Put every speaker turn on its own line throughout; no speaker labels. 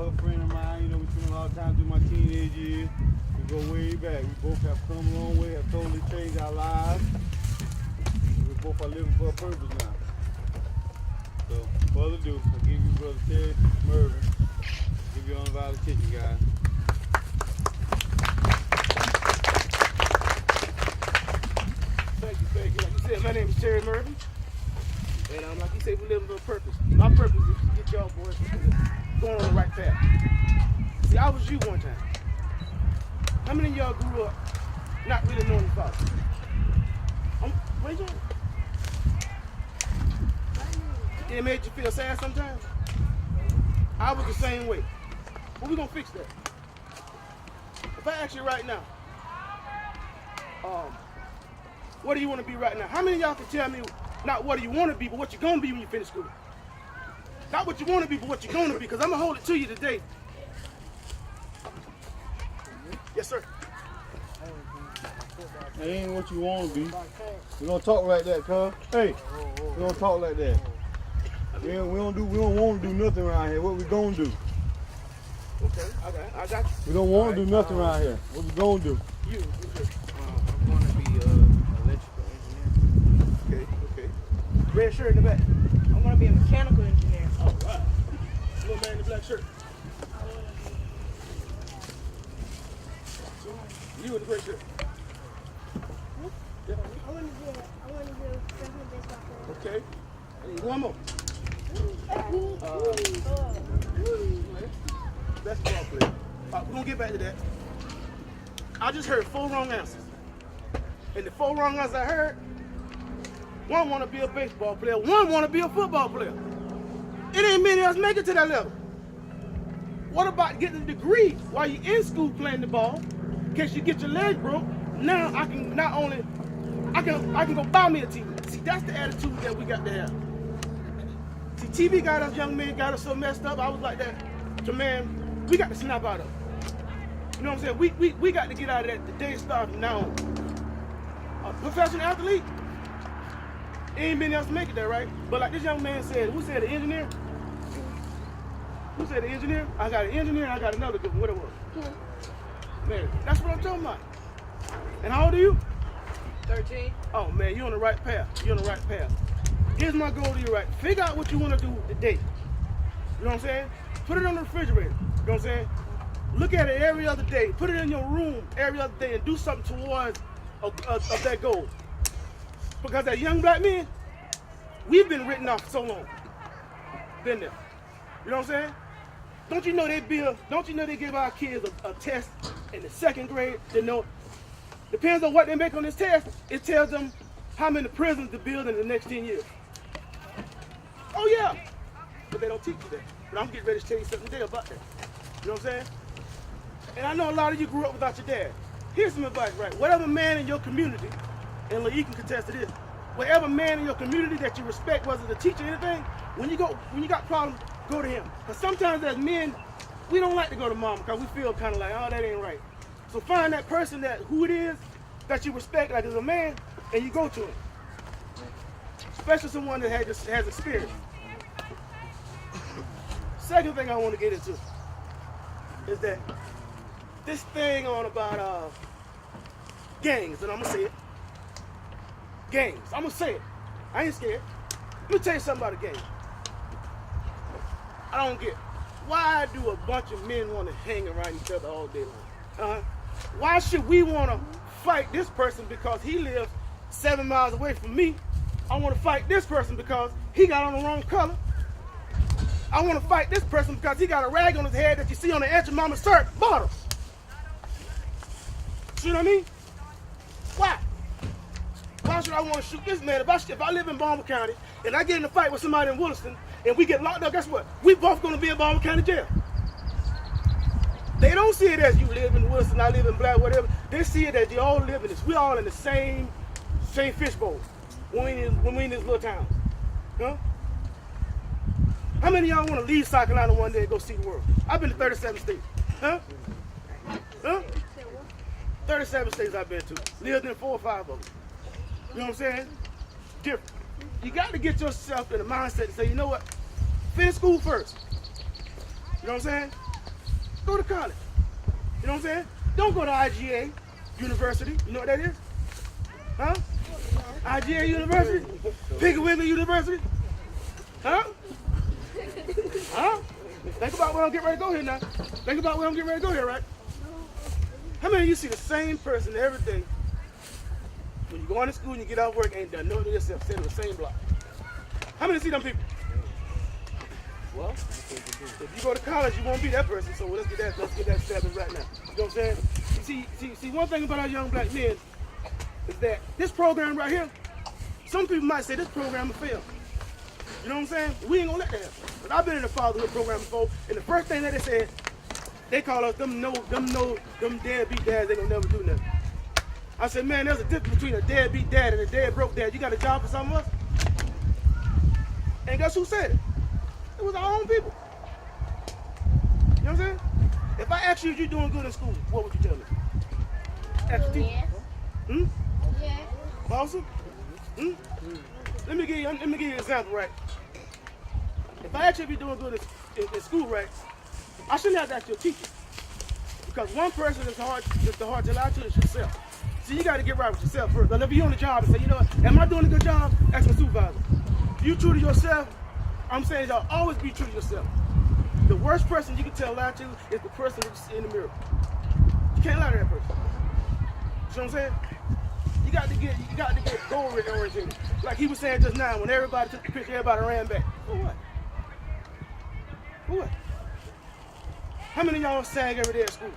good friend of mine. You know, we spent a lot of time through my teenage years. We go way back. We both have come a long way, have totally changed our lives. We both are living for a purpose now. So, further ado, I'll give you Brother Terry Murvin. Give you undivided attention, guys.
Thank you. Like you said, my name is Terry Murvin. And like you said, we live for a purpose. My purpose is to get y'all boys going on the right path. See, I was you one time. How many of y'all grew up not really knowing the Father? What are you doing? It made you feel sad sometimes? I was the same way. But we're going to fix that. If I ask you right now, what do you want to be right now? How many of y'all can tell me not what do you want to be, but what you're going to be when you finish school? Not what you want to be, but what you're going to be, because I'm going to hold it to you today. Yes, sir.
That ain't what you want to be. We don't talk like that, cuz. Hey, we don't talk like that. We don't want to do nothing around here. What we gonna do?
Okay, I got you.
We don't want to do nothing around here. What we gonna do?
You.
I'm going to be an electrical engineer.
Okay. Red shirt in the back.
I'm going to be a mechanical engineer.
All right. Little man in the black shirt. You in the gray shirt. Yeah.
I want to be professional baseball player.
Okay. I need one more. Basketball player. We're going to get back to that. I just heard 4 wrong answers. And the 4 wrong answers I heard, one want to be a baseball player, one want to be a football player. It ain't many of us make it to that level. What about getting a degree while you're in school playing the ball? In case you get your leg broke, now I can go buy me a TV. See, that's the attitude that we got to have. See, TV got us young men, got us so messed up. I was like that. So man, we got to snap out of it. You know what I'm saying? We got to get out of that. The day starts from now on. A professional athlete, ain't many else make it there, right? But like this young man said, who said the engineer? Who said the engineer? I got an engineer and I got another good one. What it was? Man, that's what I'm talking about. And how old are you?
13.
Oh man, you're on the right path. You're on the right path. Here's my goal to you, right? Figure out what you want to do today. You know what I'm saying? Put it on the refrigerator. You know what I'm saying? Look at it every other day. Put it in your room every other day and do something towards of that goal. Because as young black men, we've been written off for so long. Been there. You know what I'm saying? Don't you know they give our kids a test in the 2nd grade? They know, depends on what they make on this test, it tells them how many prisons to build in the next 10 years. Oh yeah, but they don't teach you that. But I'm getting ready to tell you something today about that. You know what I'm saying? And I know a lot of you grew up without your dad. Here's some advice, right? Whatever man in your community, and you can contest to this, whatever man in your community that you respect, whether it's a teacher or anything, when you got problems, go to him. Because sometimes as men, we don't like to go to mom because we feel kind of like, oh, that ain't right. So find that person who it is that you respect, like as a man, and you go to him. Especially someone that has experience. Second thing I want to get into is that this thing on about gangs, and I'm gonna say it. Gangs. I'm gonna say it. I ain't scared. Let me tell you something about a gang. I don't get why do a bunch of men want to hang around each other all day long? Why should we want to fight this person because he lives 7 miles away from me? I want to fight this person because he got on the wrong color. I want to fight this person because he got a rag on his head that you see on the edge of mama's shirt bottom. See what I mean? Why? Why should I want to shoot this man? If I live in Baltimore County and I get in a fight with somebody in Williston and we get locked up, guess what? We both going to be in Baltimore County jail. They don't see it as you live in Williston, I live in Black, whatever. They see it as you all live in this. We all in the same fishbowl when we in this little town. Huh? How many of y'all want to leave South Carolina one day and go see the world? I've been to 37 states. Huh? 37 states I've been to. Lived in 4 or 5 of them. You know what I'm saying? Different. You got to get yourself in the mindset to say, you know what? Finish school first. You know what I'm saying? Go to college. You know what I'm saying? Don't go to IGA University. You know what that is? Huh? IGA University? Piggly Wiggly University? Huh? Huh? Think about where I'm getting ready to go here now. Think about where I'm getting ready to go here, right? How many of you see the same person every day? When you go into school and you get out of work, ain't done nothing to yourself, sitting on the same block. How many see them people? Well, if you go to college, you won't be that person. So let's get that established right now. You know what I'm saying? See, one thing about our young black men is that this program right here, some people might say this program will fail. You know what I'm saying? We ain't gonna let that happen. But I've been in the fatherhood program before, and the first thing that they said, they call us them deadbeat dads. They gonna never do nothing. I said, man, there's a difference between a deadbeat dad and a dead broke dad. You got a job for some of us? And guess who said it? It was our own people. You know what I'm saying? If I asked you if you're doing good in school, what would you tell me? Ask your teacher.
Yes.
Yeah. Awesome. Let me give you an example, right? If I ask you if you're doing good in school, right, I shouldn't have to ask your teacher. Because one person that's the hard to lie to is yourself. So you got to get right with yourself first. Like if you're on the job and say, you know what, am I doing a good job? Ask my supervisor. If you're true to yourself, I'm saying y'all always be true to yourself. The worst person you can tell lie to is the person that you see in the mirror. You can't lie to that person. You know what I'm saying? You got to get goal oriented. Like he was saying just now, when everybody took the picture, everybody ran back. For what? For what? How many of y'all sag every day at school?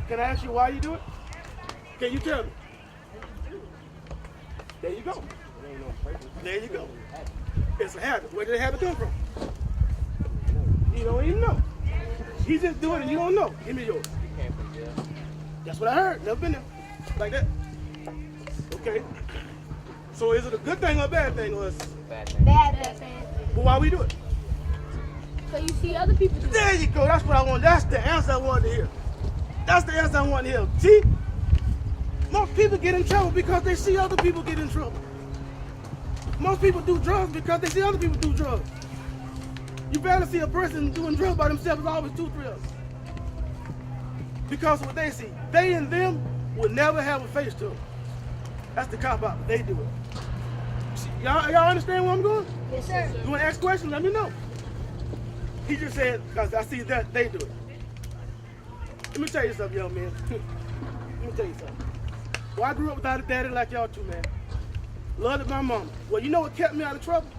Can I ask you why you do it? Can you tell me? There you go. There you go. It's a habit. Where did the habit come from? You don't even know. You just do it and you don't know. Give me yours. That's what I heard. Never been there. Like that. Okay. So is it a good thing or a bad thing? Or
Bad thing.
But why we do it?
So you see other people do it.
There you go. That's what I want. That's the answer I wanted to hear. That's the answer I want to hear. See? Most people get in trouble because they see other people get in trouble. Most people do drugs because they see other people do drugs. You barely see a person doing drugs by themselves. There's always 2, 3 of them. Because of what they see. They and them will never have a face to them. That's the cop out. They do it. See, y'all understand where I'm going?
Yes, sir.
You want to ask questions? Let me know. He just said, because I see that they do it. Let me tell you something, young man. Let me tell you something. Well, I grew up without a daddy like y'all too, man. Loved my mama. Well, you know what kept me out of trouble?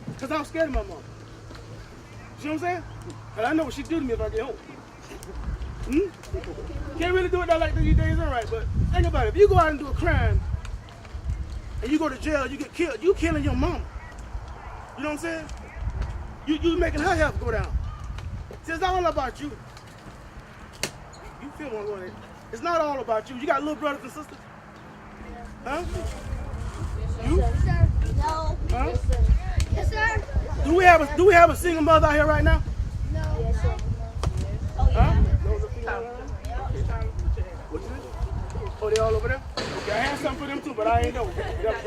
Because I was scared of my mama. You know what I'm saying? And I know what she'd do to me if I get home. Can't really do it like these days, all right, but think about it. If you go out and do a crime, and you go to jail, you get killed, you killing your mama. You know what I'm saying? You making her health go down. See, it's not all about you. You feel what I'm going. It's not all about you. You got little brothers and sisters? Huh? You?
Yes, sir. No.
Huh?
Yes, sir. Yes, sir.
Do we have a single mother out here right now?
No. Yes, sir.
Huh? What you say? Oh, they all over there? Okay, I had something for them too, but I ain't know what's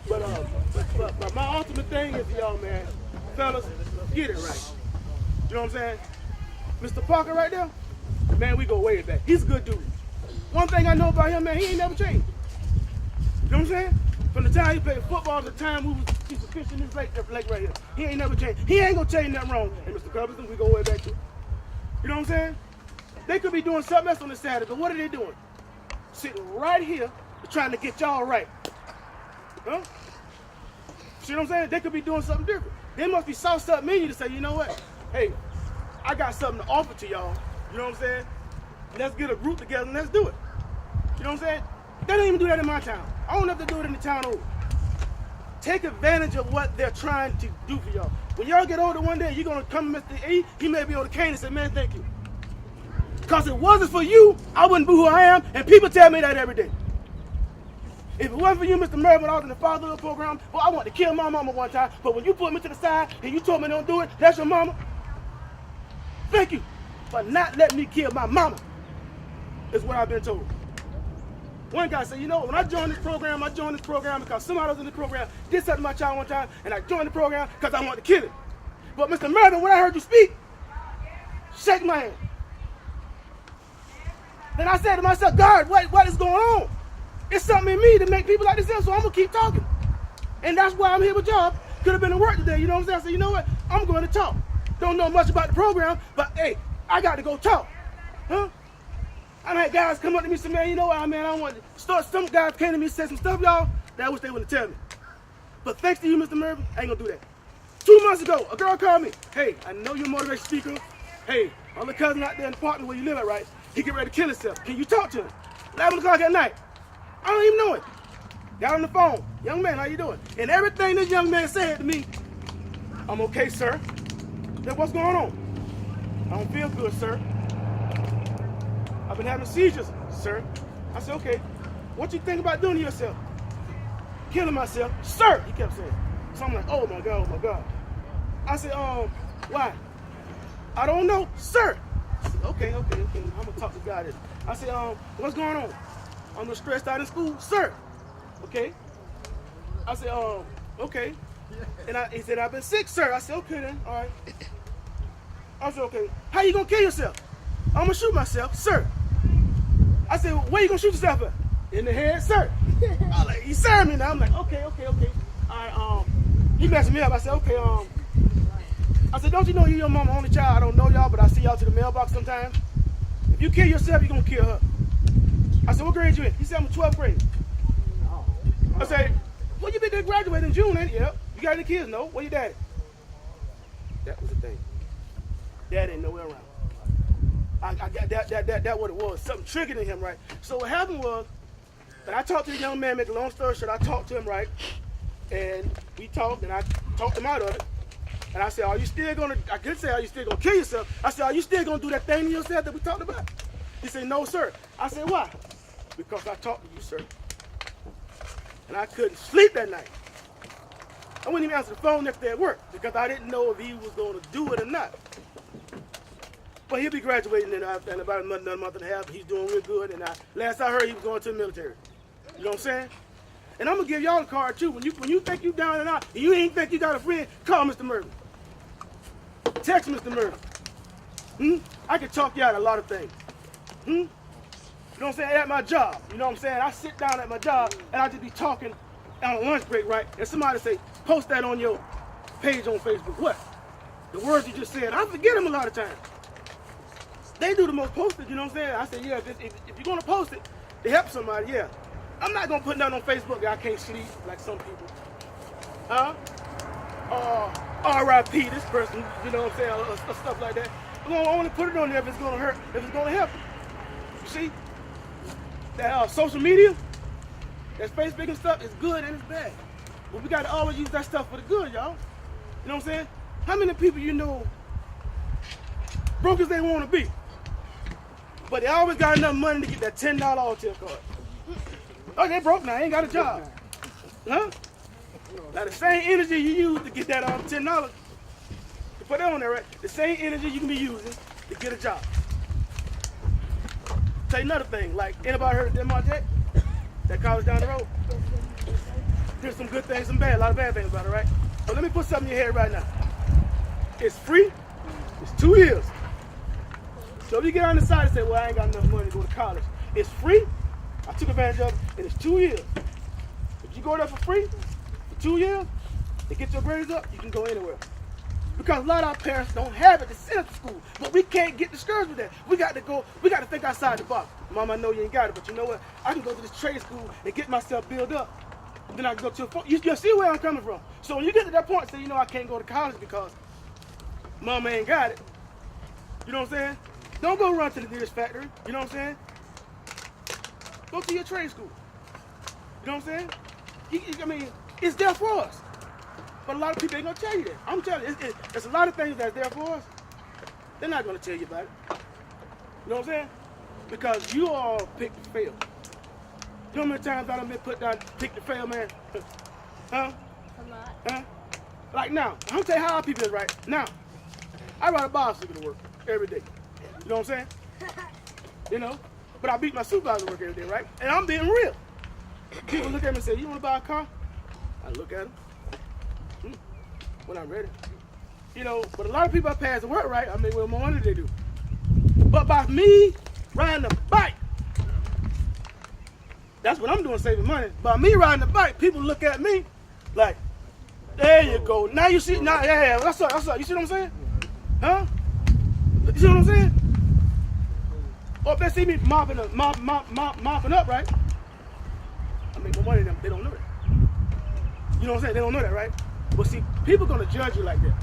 going on. But my ultimate thing is, y'all, man, fellas, get it right. You know what I'm saying? Mr. Parker right there, man, we go way back. He's a good dude. One thing I know about him, man, he ain't never changed. You know what I'm saying? From the time he played football to the time we was fishing this lake right here. He ain't never changed. He ain't gonna change nothing wrong. And Mr. Covington, we go way back too. You know what I'm saying? They could be doing something else on the Saturday, but what are they doing? Sitting right here trying to get y'all right. Huh? See what I'm saying? They could be doing something different. They must be sauced up meaning to say, you know what? Hey, I got something to offer to y'all. You know what I'm saying? Let's get a group together and let's do it. You know what I'm saying? They don't even do that in my town. I don't have to do it in the town over. Take advantage of what they're trying to do for y'all. When y'all get older one day, you're going to come to Mr. E, he may be on the cane and say, man, thank you. Because if it wasn't for you, I wouldn't be who I am, and people tell me that every day. If it wasn't for you, Mr. Murvin, I was in the fatherhood program, well, I wanted to kill my mama one time, but when you put me to the side and you told me don't do it, that's your mama. Thank you for not letting me kill my mama, is what I've been told. One guy said, you know, when I joined this program because somebody was in the program did something to my child one time, and I joined the program because I wanted to kill him. But Mr. Murvin, when I heard you speak, shake my hand. Then I said to myself, God, what is going on? It's something in me to make people like this, so I'm going to keep talking. And that's why I'm here with y'all. Could have been at work today, you know what I'm saying? I said, you know what? I'm going to talk. Don't know much about the program, but hey, I got to go talk. Huh? I had guys come up to me and say, man, you know what, man, I want to start. Some guys came to me and said some stuff, y'all, that I wish they would have tell me. But thanks to you, Mr. Murvin, I ain't going to do that. 2 months ago, a girl called me. Hey, I know you're a motivational speaker. Hey, my little cousin out there in the apartment where you live at, right? He get ready to kill himself. Can you talk to him? 11 o'clock at night. I don't even know him. Got on the phone. Young man, how you doing? And everything this young man said to me, I'm okay, sir. Then what's going on? I don't feel good, sir. I've been having seizures, sir. I said, okay, what you think about doing to yourself? Killing myself, sir, he kept saying. So I'm like, oh my God. I said, why? I don't know, sir. I said, okay, I'm gonna talk to God. I said, what's going on? I'm a little stressed out in school, sir. Okay. I said, okay. And he said, I've been sick, sir. I said, okay then, all right. I said, okay, how you gonna kill yourself? I'm gonna shoot myself, sir. I said, where you gonna shoot yourself at? In the head, sir. I like, he served me now. I'm like, okay. All right, he messed me up. I said, okay, I said, don't you know you're your mama's only child? I don't know y'all, but I see y'all to the mailbox sometimes. If you kill yourself, you're gonna kill her. I said, what grade you in? He said, I'm in 12th grade. I said, well, you been there graduating in June, ain't you? Yep. You got any kids? No. Where your daddy? That was the thing. Dad ain't nowhere around. I got that what it was. Something triggered in him, right? So what happened was, and I talked to the young man, make a long story short, I talked to him, right? And we talked, and I talked him out of it. And I said, are you still gonna, I could say, are you still gonna kill yourself? I said, are you still gonna do that thing to yourself that we talked about? He said, no, sir. I said, why? Because I talked to you, sir. And I couldn't sleep that night. I wouldn't even answer the phone next day at work because I didn't know if he was gonna do it or not. But he'll be graduating in about another month and a half. He's doing real good. And last I heard, he was going to the military. You know what I'm saying? And I'm going to give y'all a card, too. When you think you down and out, and you ain't think you got a friend, call Mr. Murvin. Text Mr. Murvin. I can talk you out of a lot of things. You know what I'm saying? At my job. You know what I'm saying? I sit down at my job, and I just be talking on a lunch break, right? And somebody say, post that on your page on Facebook. What? The words you just said. I forget them a lot of times. They do the most posted, you know what I'm saying? I said, yeah, if you're going to post it to help somebody, yeah. I'm not going to put nothing on Facebook that I can't sleep like some people. R.I.P. this person, you know what I'm saying, or stuff like that. I'm going to only put it on there if it's going to hurt, if it's going to help. You see? That social media, that Facebook and stuff is good and it's bad. But we got to always use that stuff for the good, y'all. You know what I'm saying? How many people you know broke as they want to be? But they always got enough money to get that $10 hotel card. Oh, they broke now, ain't got a job. Huh? Now the same energy you use to get that $10, to put that on there, right? The same energy you can be using to get a job. Tell you another thing, like anybody heard of Denmark Tech? That college down the road? There's some good things, some bad, a lot of bad things about it, right? But let me put something in your head right now. It's free, it's 2 years. So if you get on the side and say, well, I ain't got enough money to go to college, it's free. I took advantage of it, and it's 2 years. If you go there for free, for 2 years, and get your grades up, you can go anywhere. Because a lot of our parents don't have it to send us to school, but we can't get discouraged with that. We got to think outside the box. Mom, I know you ain't got it, but you know what? I can go to this trade school and get myself built up. Then I can go to a phone. You see where I'm coming from. So when you get to that point, say, you know, I can't go to college because Mama ain't got it. You know what I'm saying? Don't go run to the nearest factory. You know what I'm saying? Go to your trade school. You know what I'm saying? I mean, it's there for us. But a lot of people ain't gonna tell you that. I'm telling you, there's a lot of things that's there for us. They're not gonna tell you about it. You know what I'm saying? Because you all picked to fail. You know how many times I done been put down, picked to fail, man? Huh?
A lot.
Huh? Like now, I'm gonna tell you how our people is right now. I ride a bicycle to work every day. You know what I'm saying? You know? but I beat my supervisor work every day, right? And I'm being real. People look at me and say, you want to buy a car? I look at them. When I'm ready. You know, but a lot of people I pass the work, right? I mean, well, more money they do. But by me riding the bike, that's what I'm doing, saving money. By me riding the bike, people look at me like, there you go. Now you see, now, yeah, what's up? You see what I'm saying? Huh? You see what I'm saying? Or if they see me mopping up, right? I make more money than them. They don't know that. You know what I'm saying? They don't know that, right? But see, people gonna judge you like that.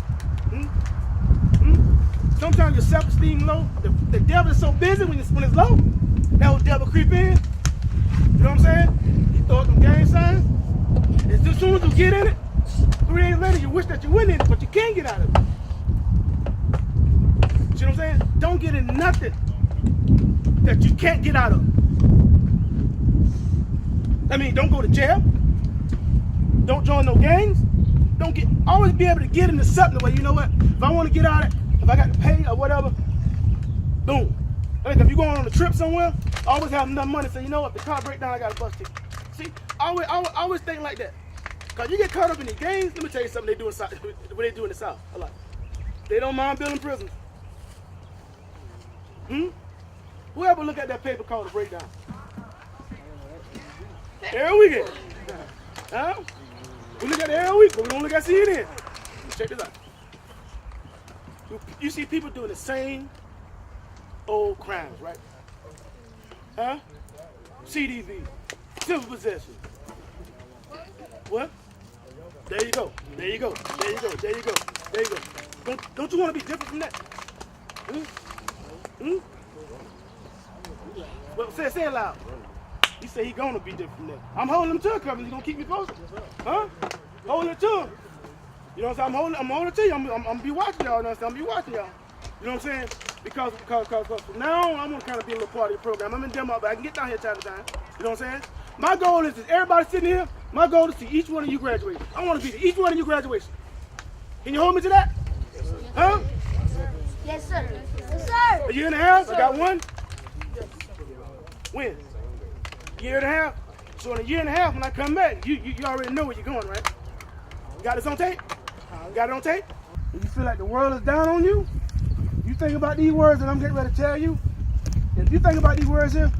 Sometimes your self-esteem low. The devil is so busy when it's low. That old devil creep in. You know what I'm saying? He throw up them gang signs. As soon as you get in it, 3 days later you wish that you went in it, but you can't get out of it. See what I'm saying? Don't get in nothing that you can't get out of. I mean, don't go to jail. Don't join no gangs. Always be able to get into something where, you know what, if I want to get out of it, if I got to pay or whatever, boom. Like if you're going on a trip somewhere, always have enough money so, you know what, if the car break down, I got a bus ticket. See, always think like that. Because you get caught up in these gangs, let me tell you something they do in what they do in the South a lot. They don't mind building prisons. Whoever look at that paper called a breakdown? Every weekend. Huh? We look at it every week, but we don't look at CNN. Check this out. You see people doing the same old crimes, right? Huh? CDV, civil possession. What? There you go. There you go. There you go. There you go. There you go. Don't you want to be different from that? Well, say it loud. He said he gonna be different from that. I'm holding him to a cover. He gonna keep me posted, huh? Holding it to him. You know what I'm saying? I'm holding it to you. I'm gonna be watching y'all. You know what I'm saying? I'm gonna be watching y'all. You know what I'm saying? Because from now on, I'm gonna kind of be a little part of the program. I'm in demo, but I can get down here time to time. You know what I'm saying? My goal is everybody sitting here. My goal is to see each one of you graduate. I want to be to each one of you graduation. Can you hold me to that? Huh?
Yes, sir. Yes, sir.
A year and a half? I got one. When? Year and a half. So in a year and a half, when I come back, you already know where you're going, right? Got this on tape? Got it on tape? If you feel like the world is down on you, you think about these words that I'm getting ready to tell you. If you think about these words here,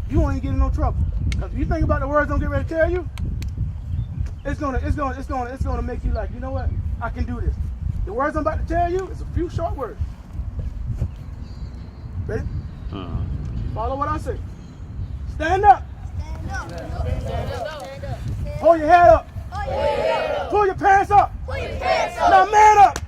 you won't even get in no trouble. Because if you think about the words I'm getting ready to tell you, it's gonna make you like, you know what? I can do this. The words I'm about to tell you is a few short words. Ready? Follow what I say. Stand up.
Stand up. Stand up. Stand up.
Hold your head up.
Hold your head up.
Pull your pants up.
Pull your pants up.
Now man up.